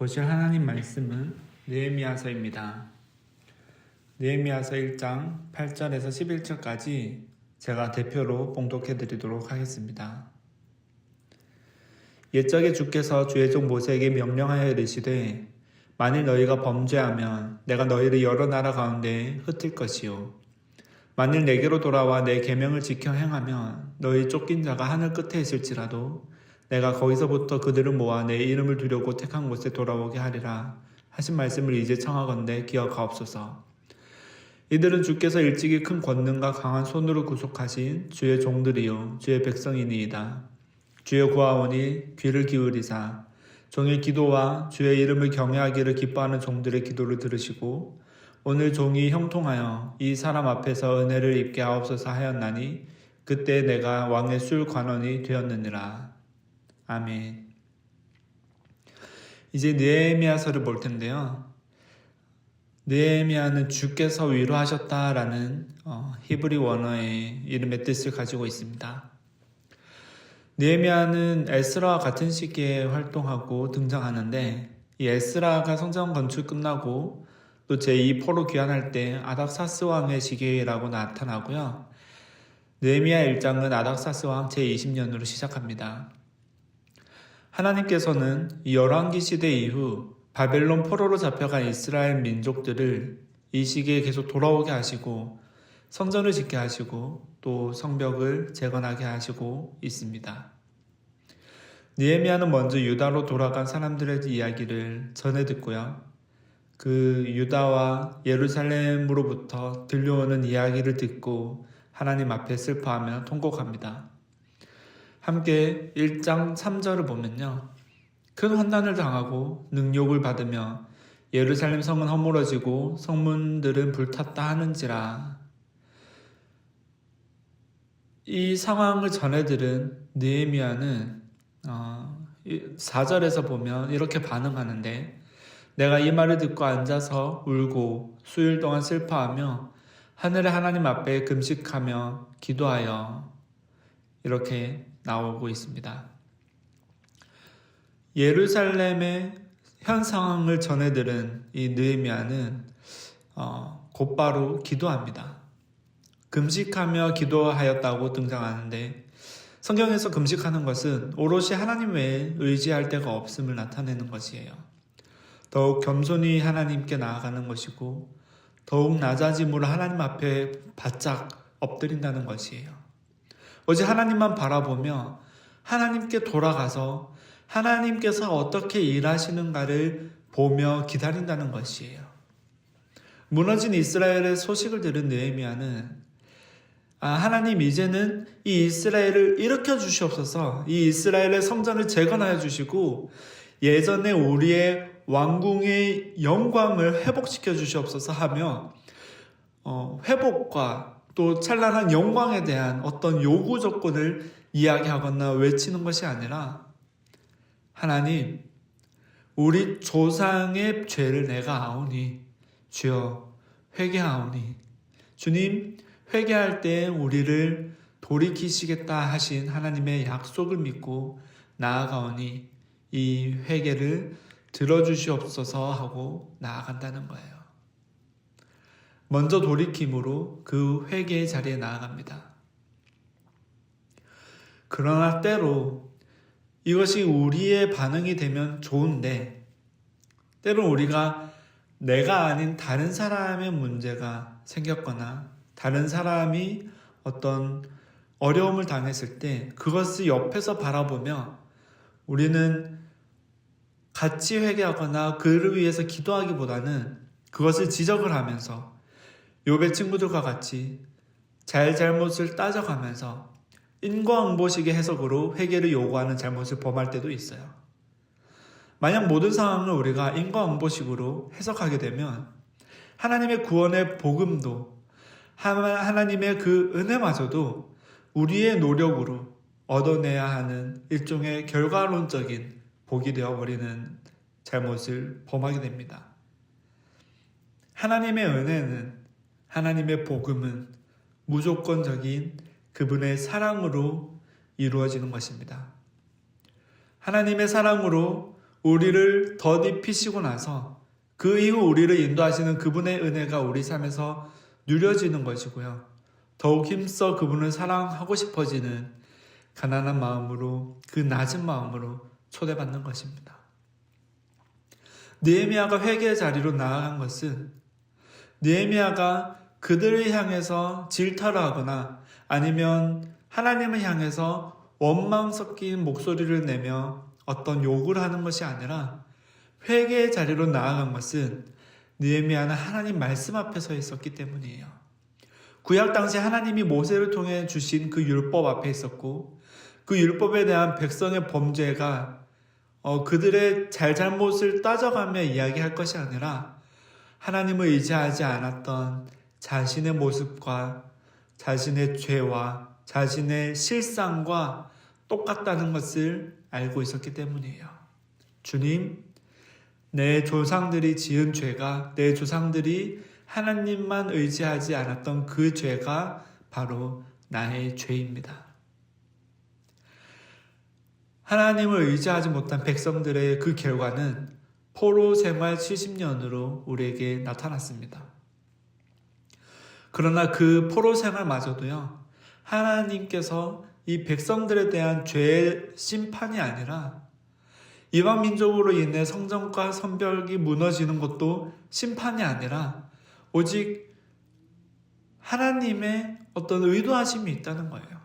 보실 하나님 말씀은 느헤미야서입니다. 느헤미야서 1장 8절에서 11절까지 제가 대표로 봉독해 드리도록 하겠습니다. 옛적에 주께서 주의 종 모세에게 명령하여 이르시되 만일 너희가 범죄하면 내가 너희를 여러 나라 가운데 흩을 것이요 만일 내게로 돌아와 내 계명을 지켜 행하면 너희 쫓긴 자가 하늘 끝에 있을지라도 내가 거기서부터 그들을 모아 내 이름을 두려고 택한 곳에 돌아오게 하리라 하신 말씀을 이제 청하건대 기억하옵소서. 이들은 주께서 일찍이 큰 권능과 강한 손으로 구속하신 주의 종들이요 주의 백성이니이다. 주의 구하오니 귀를 기울이사 종의 기도와 주의 이름을 경외하기를 기뻐하는 종들의 기도를 들으시고 오늘 종이 형통하여 이 사람 앞에서 은혜를 입게 하옵소서 하였나니 그때 내가 왕의 술 관원이 되었느니라. 아멘. 이제 느헤미야서를 볼 텐데요. 느헤미야는 주께서 위로하셨다라는 히브리 원어의 이름의 뜻을 가지고 있습니다. 느헤미야는 에스라와 같은 시기에 활동하고 등장하는데 이 에스라가 성전 건축 끝나고 또 제2 포로 귀환할 때 아닥사스 왕의 시기라고 나타나고요. 느헤미야 1장은 아닥사스 왕 제20년으로 시작합니다. 하나님께서는 열왕기 시대 이후 바벨론 포로로 잡혀간 이스라엘 민족들을 이 시기에 계속 돌아오게 하시고 성전을 짓게 하시고 또 성벽을 재건하게 하시고 있습니다. 느헤미야는 먼저 유다로 돌아간 사람들의 이야기를 전해 듣고요. 그 유다와 예루살렘으로부터 들려오는 이야기를 듣고 하나님 앞에 슬퍼하며 통곡합니다. 함께 1장 3절을 보면요. 큰 환난을 당하고 능욕을 받으며 예루살렘 성은 허물어지고 성문들은 불탔다 하는지라. 이 상황을 전해 들은 느헤미야는 4절에서 보면 이렇게 반응하는데 내가 이 말을 듣고 앉아서 울고 수일 동안 슬퍼하며 하늘의 하나님 앞에 금식하며 기도하여 이렇게 나오고 있습니다. 예루살렘의 현 상황을 전해 들은 이 느헤미야는 곧바로 기도합니다. 금식하며 기도하였다고 등장하는데 성경에서 금식하는 것은 오롯이 하나님 외에 의지할 데가 없음을 나타내는 것이에요. 더욱 겸손히 하나님께 나아가는 것이고 더욱 낮아짐으로 하나님 앞에 바짝 엎드린다는 것이에요. 오직 하나님만 바라보며 하나님께 돌아가서 하나님께서 어떻게 일하시는가를 보며 기다린다는 것이에요. 무너진 이스라엘의 소식을 들은 느헤미야는 하나님 이제는 이 이스라엘을 일으켜 주시옵소서, 이 이스라엘의 성전을 재건하여 주시고 예전에 우리의 왕궁의 영광을 회복시켜 주시옵소서 하며 회복과 또 찬란한 영광에 대한 어떤 요구 조건을 이야기하거나 외치는 것이 아니라 하나님, 우리 조상의 죄를 내가 아오니 주여 회개하오니 주님 회개할 때 우리를 돌이키시겠다 하신 하나님의 약속을 믿고 나아가오니 이 회개를 들어주시옵소서 하고 나아간다는 거예요. 먼저 돌이킴으로 그 회개의 자리에 나아갑니다. 그러나 때로 이것이 우리의 반응이 되면 좋은데 때로 우리가 내가 아닌 다른 사람의 문제가 생겼거나 다른 사람이 어떤 어려움을 당했을 때 그것을 옆에서 바라보며 우리는 같이 회개하거나 그를 위해서 기도하기보다는 그것을 지적을 하면서 욥의 친구들과 같이 잘못을 따져가면서 인과응보식의 해석으로 회개를 요구하는 잘못을 범할 때도 있어요. 만약 모든 상황을 우리가 인과응보식으로 해석하게 되면 하나님의 구원의 복음도 하나님의 그 은혜마저도 우리의 노력으로 얻어내야 하는 일종의 결과론적인 복이 되어버리는 잘못을 범하게 됩니다. 하나님의 은혜는 하나님의 복음은 무조건적인 그분의 사랑으로 이루어지는 것입니다. 하나님의 사랑으로 우리를 덧입히시고 나서 그 이후 우리를 인도하시는 그분의 은혜가 우리 삶에서 누려지는 것이고요. 더욱 힘써 그분을 사랑하고 싶어지는 가난한 마음으로, 그 낮은 마음으로 초대받는 것입니다. 느헤미야가 회개의 자리로 나아간 것은 느헤미야가 그들을 향해서 질타를 하거나 아니면 하나님을 향해서 원망 섞인 목소리를 내며 어떤 욕을 하는 것이 아니라 회개의 자리로 나아간 것은 느헤미야는 하나님 말씀 앞에 서 있었기 때문이에요. 구약 당시 하나님이 모세를 통해 주신 그 율법 앞에 있었고 그 율법에 대한 백성의 범죄가 그들의 잘잘못을 따져가며 이야기할 것이 아니라 하나님을 의지하지 않았던 자신의 모습과 자신의 죄와 자신의 실상과 똑같다는 것을 알고 있었기 때문이에요. 주님, 내 조상들이 지은 죄가, 내 조상들이 하나님만 의지하지 않았던 그 죄가 바로 나의 죄입니다. 하나님을 의지하지 못한 백성들의 그 결과는 포로 생활 70년으로 우리에게 나타났습니다. 그러나 그 포로 생활마저도요, 하나님께서 이 백성들에 대한 죄의 심판이 아니라 이방 민족으로 인해 성전과 성벽이 무너지는 것도 심판이 아니라 오직 하나님의 어떤 의도하심이 있다는 거예요.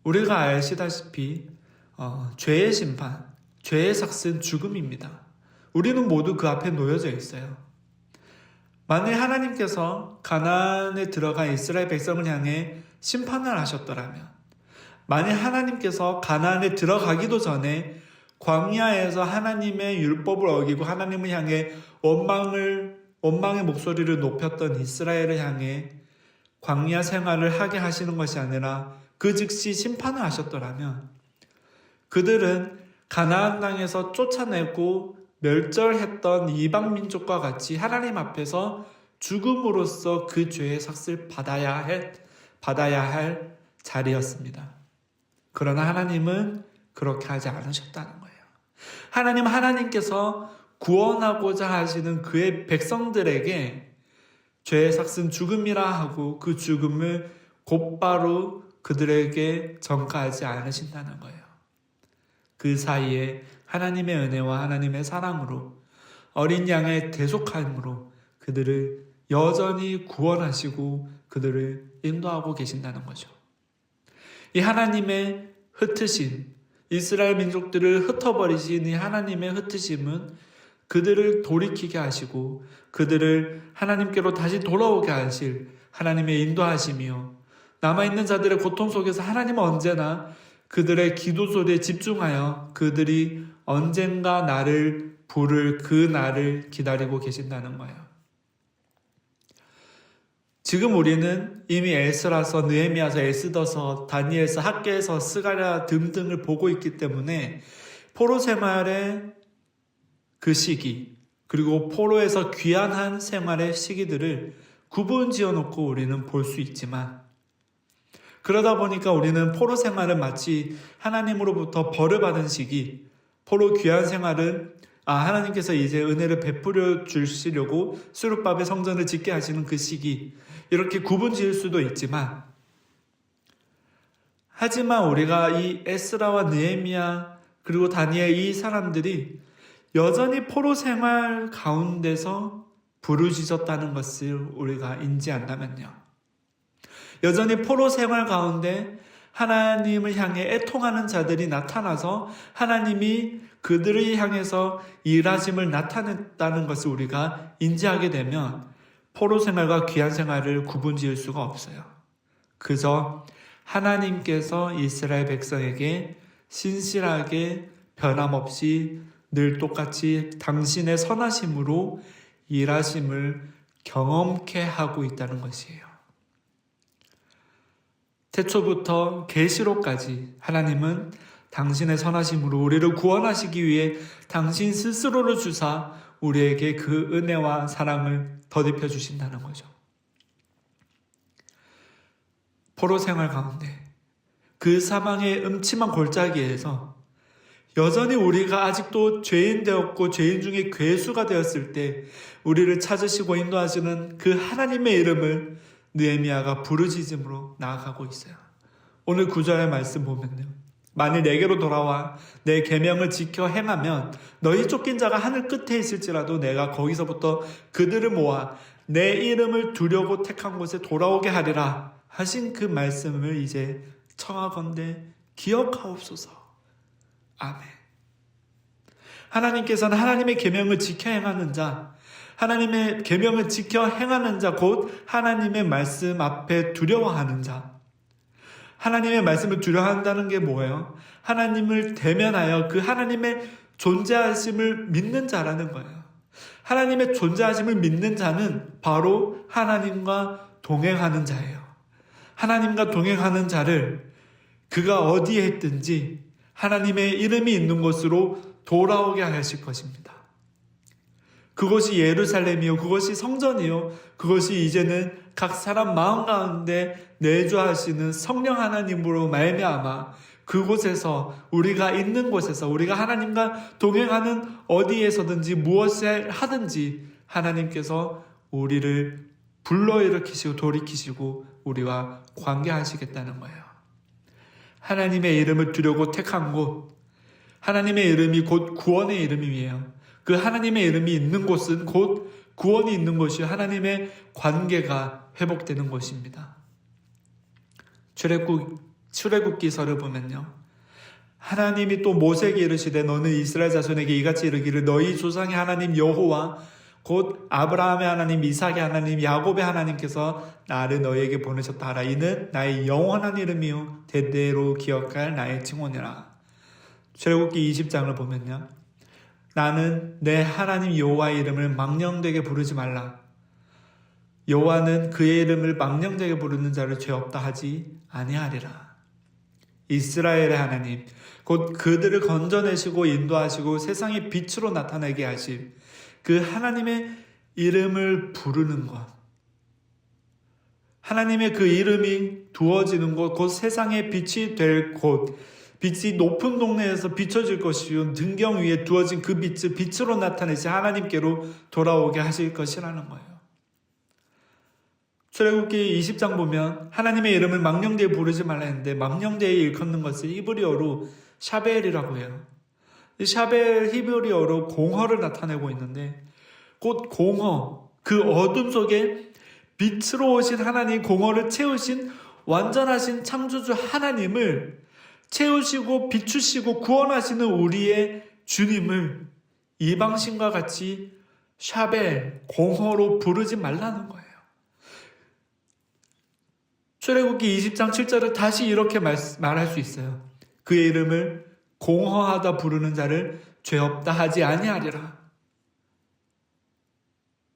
우리가 아시다시피 죄의 심판, 죄의 삭은 죽음입니다. 우리는 모두 그 앞에 놓여져 있어요. 만일 하나님께서 가나안에 들어간 이스라엘 백성을 향해 심판을 하셨더라면, 만일 하나님께서 가나안에 들어가기도 전에 광야에서 하나님의 율법을 어기고 하나님을 향해 원망의 목소리를 높였던 이스라엘을 향해 광야 생활을 하게 하시는 것이 아니라 그 즉시 심판을 하셨더라면 그들은 가나안 땅에서 쫓아내고 멸절했던 이방 민족과 같이 하나님 앞에서 죽음으로써 그 죄의 삭을 받아야 할 자리였습니다. 그러나 하나님은 그렇게 하지 않으셨다는 거예요. 하나님께서 구원하고자 하시는 그의 백성들에게 죄의 삭은 죽음이라 하고 그 죽음을 곧바로 그들에게 전가하지 않으신다는 거예요. 그 사이에 하나님의 은혜와 하나님의 사랑으로 어린 양의 대속함으로 그들을 여전히 구원하시고 그들을 인도하고 계신다는 거죠. 이 하나님의 흩으심, 이스라엘 민족들을 흩어버리신 이 하나님의 흩으심은 그들을 돌이키게 하시고 그들을 하나님께로 다시 돌아오게 하실 하나님의 인도하심이요, 남아있는 자들의 고통 속에서 하나님은 언제나 그들의 기도 소리에 집중하여 그들이 언젠가 나를 부를 그 날을 기다리고 계신다는 거예요. 지금 우리는 이미 에스라서, 느헤미야서, 에스더서, 다니엘서, 학개서, 스가랴 등등을 보고 있기 때문에 포로 생활의 그 시기, 그리고 포로에서 귀환한 생활의 시기들을 구분 지어놓고 우리는 볼 수 있지만, 그러다 보니까 우리는 포로 생활은 마치 하나님으로부터 벌을 받은 시기, 포로 귀환 생활은 하나님께서 이제 은혜를 베풀어 주시려고 수르밥의 성전을 짓게 하시는 그 시기, 이렇게 구분 지을 수도 있지만, 하지만 우리가 이 에스라와 느헤미야 그리고 다니엘 이 사람들이 여전히 포로 생활 가운데서 부르짖었다는 것을 우리가 인지한다면요, 여전히 포로 생활 가운데 하나님을 향해 애통하는 자들이 나타나서 하나님이 그들을 향해서 일하심을 나타냈다는 것을 우리가 인지하게 되면 포로 생활과 귀한 생활을 구분 지을 수가 없어요. 그저 하나님께서 이스라엘 백성에게 신실하게 변함없이 늘 똑같이 당신의 선하심으로 일하심을 경험케 하고 있다는 것이에요. 태초부터 계시록까지 하나님은 당신의 선하심으로 우리를 구원하시기 위해 당신 스스로를 주사 우리에게 그 은혜와 사랑을 덧입혀 주신다는 거죠. 포로 생활 가운데 그 사망의 음침한 골짜기에서 여전히 우리가 아직도 죄인 되었고 죄인 중에 괴수가 되었을 때 우리를 찾으시고 인도하시는 그 하나님의 이름을 느헤미야가 부르짖음으로 나아가고 있어요. 오늘 9절의 말씀 보면요. 만일 내게로 돌아와 내 계명을 지켜 행하면 너희 쫓긴 자가 하늘 끝에 있을지라도 내가 거기서부터 그들을 모아 내 이름을 두려고 택한 곳에 돌아오게 하리라 하신 그 말씀을 이제 청하건대 기억하옵소서. 아멘. 하나님께서는 하나님의 계명을 지켜 행하는 자, 하나님의 계명을 지켜 행하는 자, 곧 하나님의 말씀 앞에 두려워하는 자. 하나님의 말씀을 두려워한다는 게 뭐예요? 하나님을 대면하여 그 하나님의 존재하심을 믿는 자라는 거예요. 하나님의 존재하심을 믿는 자는 바로 하나님과 동행하는 자예요. 하나님과 동행하는 자를 그가 어디에 있든지 하나님의 이름이 있는 곳으로 돌아오게 하실 것입니다. 그것이 예루살렘이요, 그것이 성전이요, 그것이 이제는 각 사람 마음 가운데 내주하시는 성령 하나님으로 말미암아 그곳에서 우리가 있는 곳에서 우리가 하나님과 동행하는 어디에서든지 무엇을 하든지 하나님께서 우리를 불러일으키시고 돌이키시고 우리와 관계하시겠다는 거예요. 하나님의 이름을 두려고 택한 곳, 하나님의 이름이 곧 구원의 이름이에요. 그 하나님의 이름이 있는 곳은 곧 구원이 있는 곳이 하나님의 관계가 회복되는 곳입니다. 출애굽기서를 보면요. 하나님이 또 모세에게 이르시되 너는 이스라엘 자손에게 이같이 이르기를 너희 조상의 하나님 여호와 곧 아브라함의 하나님, 이삭의 하나님, 야곱의 하나님께서 나를 너희에게 보내셨다 하라. 이는 나의 영원한 이름이요 대대로 기억할 나의 칭호니라. 출애굽기 20장을 보면요. 나는 내 하나님 여호와의 이름을 망령되게 부르지 말라. 여호와는 그의 이름을 망령되게 부르는 자를 죄 없다 하지 아니하리라. 이스라엘의 하나님, 곧 그들을 건져내시고 인도하시고 세상의 빛으로 나타내게 하실 그 하나님의 이름을 부르는 것, 하나님의 그 이름이 두어지는 곳, 곧 세상의 빛이 될 곳, 빛이 높은 동네에서 비춰질 것이요 등경 위에 두어진 그 빛을 빛으로 나타내시 하나님께로 돌아오게 하실 것이라는 거예요. 출애굽기 20장 보면 하나님의 이름을 망령되이 부르지 말라 했는데 망령되이 일컫는 것을 히브리어로 샤벨이라고 해요. 샤벨 히브리어로 공허를 나타내고 있는데 곧 공허, 그 어둠 속에 빛으로 오신 하나님, 공허를 채우신 완전하신 창조주 하나님을 채우시고 비추시고 구원하시는 우리의 주님을 이방신과 같이 샤벨, 공허로 부르지 말라는 거예요. 출애굽기 20장 7절을 다시 이렇게 말할 수 있어요. 그의 이름을 공허하다 부르는 자를 죄 없다 하지 아니하리라.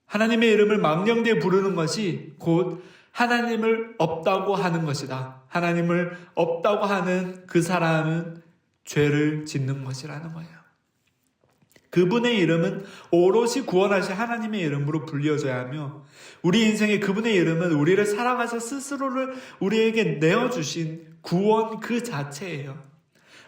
하나님의 이름을 망령되이 부르는 것이 곧 하나님을 없다고 하는 것이다. 하나님을 없다고 하는 그 사람은 죄를 짓는 것이라는 거예요. 그분의 이름은 오롯이 구원하신 하나님의 이름으로 불려져야 하며 우리 인생의 그분의 이름은 우리를 사랑하셔 스스로를 우리에게 내어주신 구원 그 자체예요.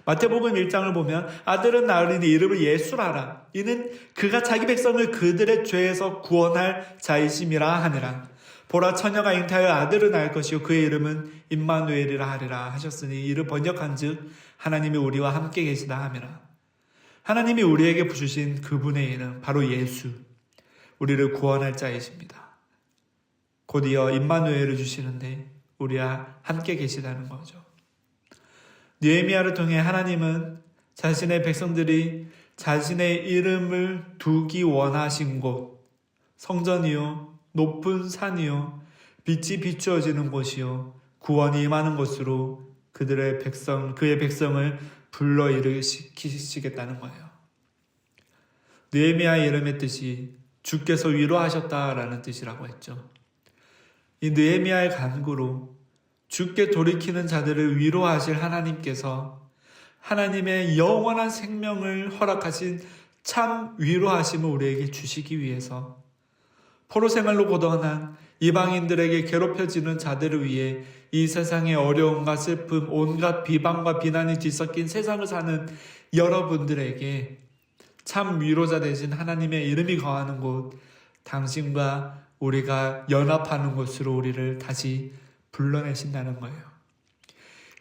마태복음 1장을 보면 아들은 낳으리니 이름을 예수라라. 이는 그가 자기 백성을 그들의 죄에서 구원할 자이심이라 하니라. 보라 처녀가 잉태하여 아들을 낳을 것이요 그의 이름은 임마누엘이라 하리라 하셨으니 이를 번역한즉 하나님이 우리와 함께 계시다 함이라. 하나님이 우리에게 부주신 그분의 이름 바로 예수, 우리를 구원할 자이십니다. 곧이어 임마누엘을 주시는데 우리와 함께 계시다는 거죠. 느헤미야를 통해 하나님은 자신의 백성들이 자신의 이름을 두기 원하신 곳, 성전이요 높은 산이요 빛이 비추어지는 곳이요 구원이 임하는 곳으로 그의 백성을 불러일으키시겠다는 거예요. 느헤미야의 이름의 뜻이 주께서 위로하셨다라는 뜻이라고 했죠. 이 느헤미야의 간구로 주께 돌이키는 자들을 위로하실 하나님께서 하나님의 영원한 생명을 허락하신 참 위로하심을 우리에게 주시기 위해서 포로 생활로 고단한 이방인들에게 괴롭혀지는 자들을 위해 이 세상의 어려움과 슬픔, 온갖 비방과 비난이 뒤섞인 세상을 사는 여러분들에게 참 위로자 되신 하나님의 이름이 거하는 곳, 당신과 우리가 연합하는 곳으로 우리를 다시 불러내신다는 거예요.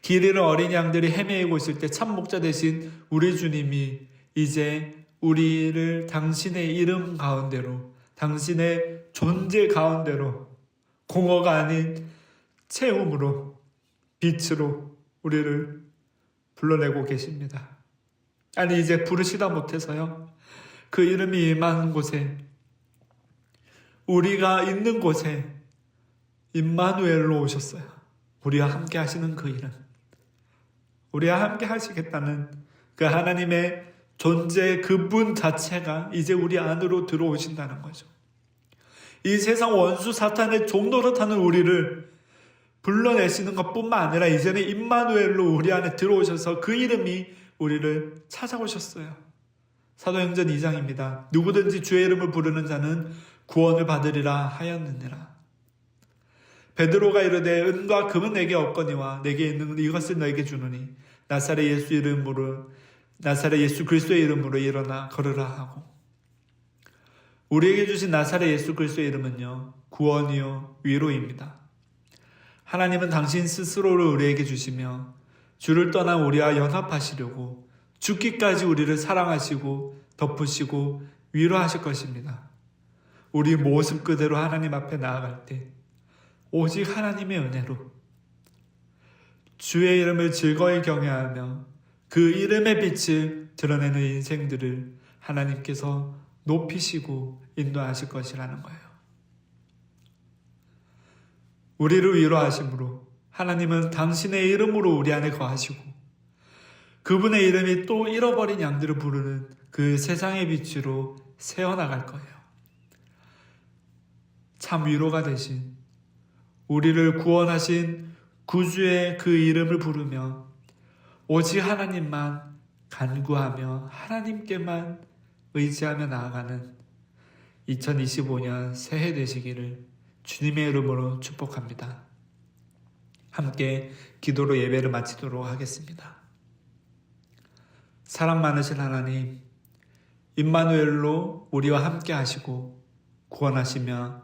길 잃은 어린 양들이 헤매이고 있을 때 참 목자 되신 우리 주님이 이제 우리를 당신의 이름 가운데로, 당신의 존재 가운데로, 공허가 아닌 체험으로, 빛으로 우리를 불러내고 계십니다. 아니, 이제 부르시다 못해서요, 그 이름이 임하는 곳에, 우리가 있는 곳에 임마누엘로 오셨어요. 우리와 함께 하시는 그 이름, 우리와 함께 하시겠다는 그 하나님의 존재, 그분 자체가 이제 우리 안으로 들어오신다는 거죠. 이 세상 원수 사탄의 종노릇하는 우리를 불러내시는 것뿐만 아니라 이제는 임마누엘로 우리 안에 들어오셔서 그 이름이 우리를 찾아오셨어요. 사도행전 2장입니다. 누구든지 주의 이름을 부르는 자는 구원을 받으리라 하였느니라. 베드로가 이르되 은과 금은 내게 없거니와 내게 있는 이것을 너에게 주노니 나사렛 예수 그리스도의 이름으로 일어나 걸으라 하고, 우리에게 주신 나사렛 예수 그리스도의 이름은요, 구원이요 위로입니다. 하나님은 당신 스스로를 우리에게 주시며 주를 떠난 우리와 연합하시려고 죽기까지 우리를 사랑하시고 덮으시고 위로하실 것입니다. 우리 모습 그대로 하나님 앞에 나아갈 때 오직 하나님의 은혜로 주의 이름을 즐거이 경외하며 그 이름의 빛을 드러내는 인생들을 하나님께서 높이시고 인도하실 것이라는 거예요. 우리를 위로하심으로 하나님은 당신의 이름으로 우리 안에 거하시고 그분의 이름이 또 잃어버린 양들을 부르는 그 세상의 빛으로 새어나갈 거예요. 참 위로가 되신, 우리를 구원하신 구주의 그 이름을 부르며 오직 하나님만 간구하며 하나님께만 의지하며 나아가는 2025년 새해 되시기를 주님의 이름으로 축복합니다. 함께 기도로 예배를 마치도록 하겠습니다. 사랑 많으신 하나님, 임마누엘로 우리와 함께 하시고 구원하시며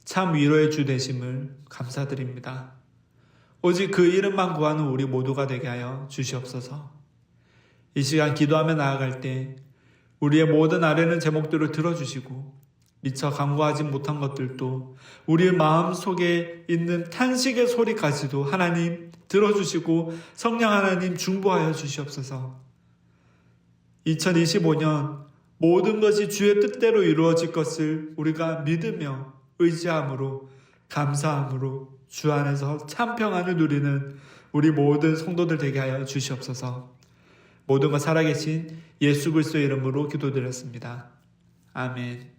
참 위로의 주 되심을 감사드립니다. 오직 그 이름만 구하는 우리 모두가 되게 하여 주시옵소서. 이 시간 기도하며 나아갈 때 우리의 모든 아뢰는 제목들을 들어주시고 미처 간구하지 못한 것들도 우리의 마음속에 있는 탄식의 소리까지도 하나님 들어주시고 성령 하나님 중보하여 주시옵소서. 2025년 모든 것이 주의 뜻대로 이루어질 것을 우리가 믿으며 의지함으로 감사함으로 주 안에서 참 평안을 누리는 우리 모든 성도들 되게 하여 주시옵소서. 모든 것 살아계신 예수 그리스도의 이름으로 기도드렸습니다. 아멘.